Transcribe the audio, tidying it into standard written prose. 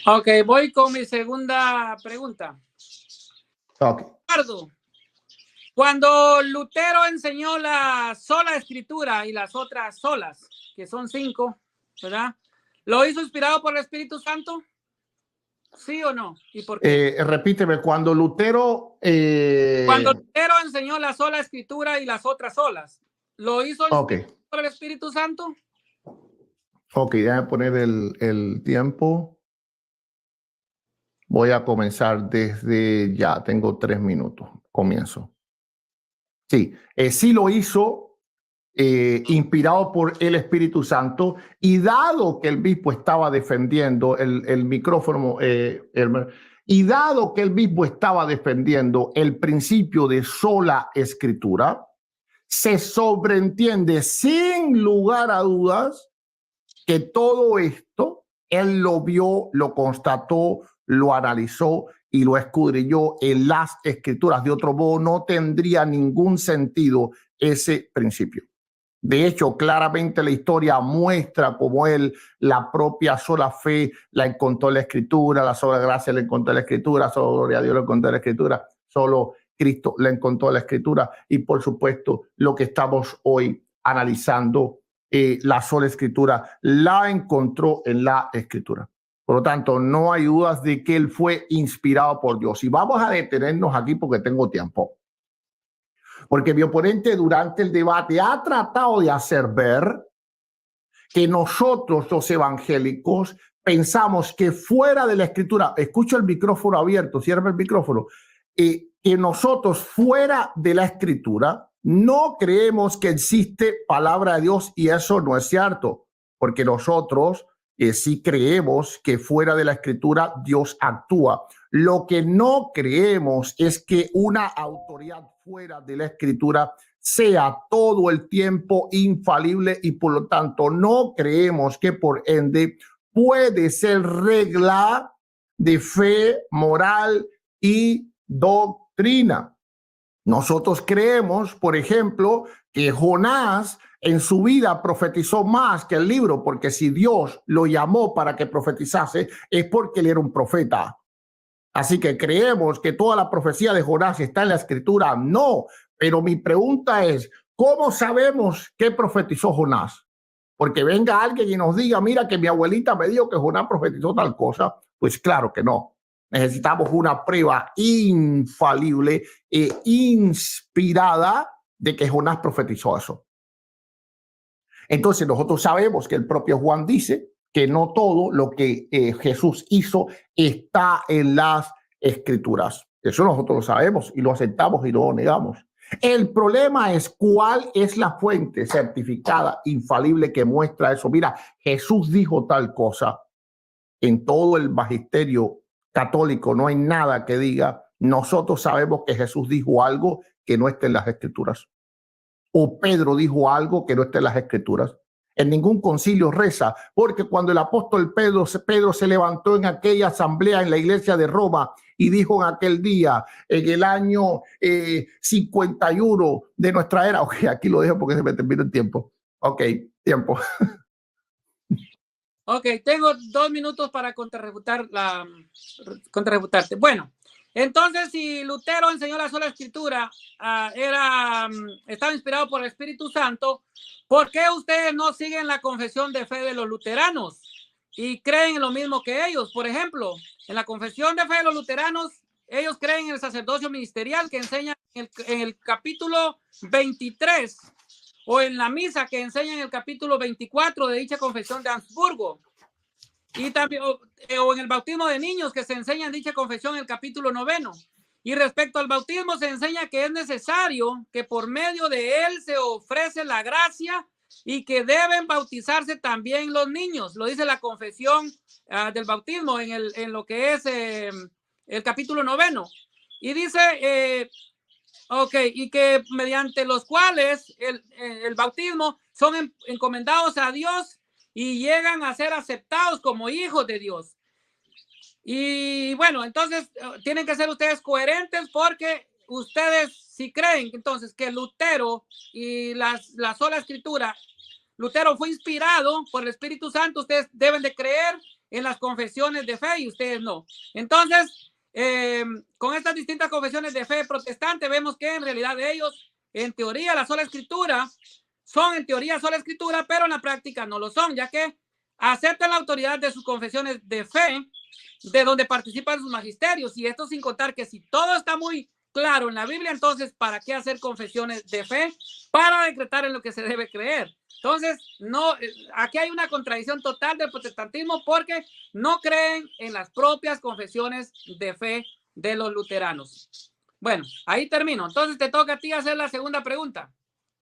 Ok, voy con mi segunda pregunta. Ok. Cuando Lutero enseñó la sola escritura y las otras solas, que son 5, ¿verdad? ¿Lo hizo inspirado por el Espíritu Santo? ¿Sí o no? ¿Y por qué? Repíteme, cuando Lutero enseñó la sola escritura y las otras solas, ¿lo hizo por el Espíritu Santo? Ok, déjame poner el tiempo. Voy a comenzar desde ya. Tengo 3 minutos. Comienzo. Sí, sí lo hizo inspirado por el Espíritu Santo, y dado que el obispo estaba defendiendo el micrófono, y dado que el obispo estaba defendiendo el principio de sola escritura, se sobreentiende sin lugar a dudas que todo esto él lo vio, lo constató, lo analizó y lo escudriñó en las escrituras. De otro modo, no tendría ningún sentido ese principio. De hecho, claramente la historia muestra cómo él, la propia sola fe, la encontró en la escritura, la sola gracia la encontró en la escritura, solo gloria a Dios la encontró en la escritura, solo Cristo la encontró en la escritura, y por supuesto lo que estamos hoy analizando, la sola escritura la encontró en la escritura. Por lo tanto, no hay dudas de que él fue inspirado por Dios. Y vamos a detenernos aquí porque tengo tiempo. Porque mi oponente durante el debate ha tratado de hacer ver que nosotros los evangélicos pensamos que fuera de la escritura, escucho el micrófono abierto, cierra el micrófono, que nosotros fuera de la escritura no creemos que existe palabra de Dios, y eso no es cierto, porque nosotros sí creemos que fuera de la escritura Dios actúa. Lo que no creemos es que una autoridad fuera de la escritura sea todo el tiempo infalible, y por lo tanto no creemos que por ende puede ser regla de fe, moral y doctrina. Nosotros creemos, por ejemplo, que Jonás en su vida profetizó más que el libro, porque si Dios lo llamó para que profetizase es porque él era un profeta. Así que creemos que toda la profecía de Jonás está en la escritura. No, pero mi pregunta es, ¿cómo sabemos qué profetizó Jonás? Porque venga alguien y nos diga, mira que mi abuelita me dijo que Jonás profetizó tal cosa. Pues claro que no. Necesitamos una prueba infalible e inspirada de que Jonás profetizó eso. Entonces nosotros sabemos que el propio Juan dice que no todo lo que Jesús hizo está en las escrituras. Eso nosotros lo sabemos y lo aceptamos y no lo negamos. El problema es cuál es la fuente certificada, infalible, que muestra eso. Mira, Jesús dijo tal cosa. En todo el magisterio católico no hay nada que diga, nosotros sabemos que Jesús dijo algo que no está en las escrituras. O Pedro dijo algo que no está en las escrituras. En ningún concilio reza, porque cuando el apóstol Pedro se levantó en aquella asamblea en la iglesia de Roma y dijo en aquel día, en el año 51 de nuestra era, ok, aquí lo dejo porque se me termina el tiempo. Ok, tiempo. Ok, tengo 2 minutos para contrarrebutarte. Bueno, entonces si Lutero enseñó la sola escritura, estaba inspirado por el Espíritu Santo, ¿por qué ustedes no siguen la confesión de fe de los luteranos y creen en lo mismo que ellos? Por ejemplo, en la confesión de fe de los luteranos, ellos creen en el sacerdocio ministerial que enseña en el capítulo 23, o en la misa que enseña en el capítulo 24 de dicha confesión de Habsburgo, y también o en el bautismo de niños que se enseña en dicha confesión en el capítulo 9. Y respecto al bautismo se enseña que es necesario que por medio de él se ofrece la gracia y que deben bautizarse también los niños. Lo dice la confesión del bautismo en lo que es el capítulo 9. Y dice y que mediante los cuales el bautismo son encomendados a Dios y llegan a ser aceptados como hijos de Dios. Y bueno, entonces tienen que ser ustedes coherentes, porque ustedes si creen entonces que Lutero y la sola escritura, Lutero fue inspirado por el Espíritu Santo, ustedes deben de creer en las confesiones de fe y ustedes no. Entonces, con estas distintas confesiones de fe protestante, vemos que en realidad ellos, en teoría, la sola escritura, son en teoría sola escritura, pero en la práctica no lo son, ya que aceptan la autoridad de sus confesiones de fe, de donde participan sus magisterios, y esto sin contar que si todo está muy claro en la Biblia, entonces, ¿para qué hacer confesiones de fe? Para decretar en lo que se debe creer. Entonces, no, aquí hay una contradicción total del protestantismo porque no creen en las propias confesiones de fe de los luteranos. Bueno, ahí termino. Entonces, te toca a ti hacer la segunda pregunta.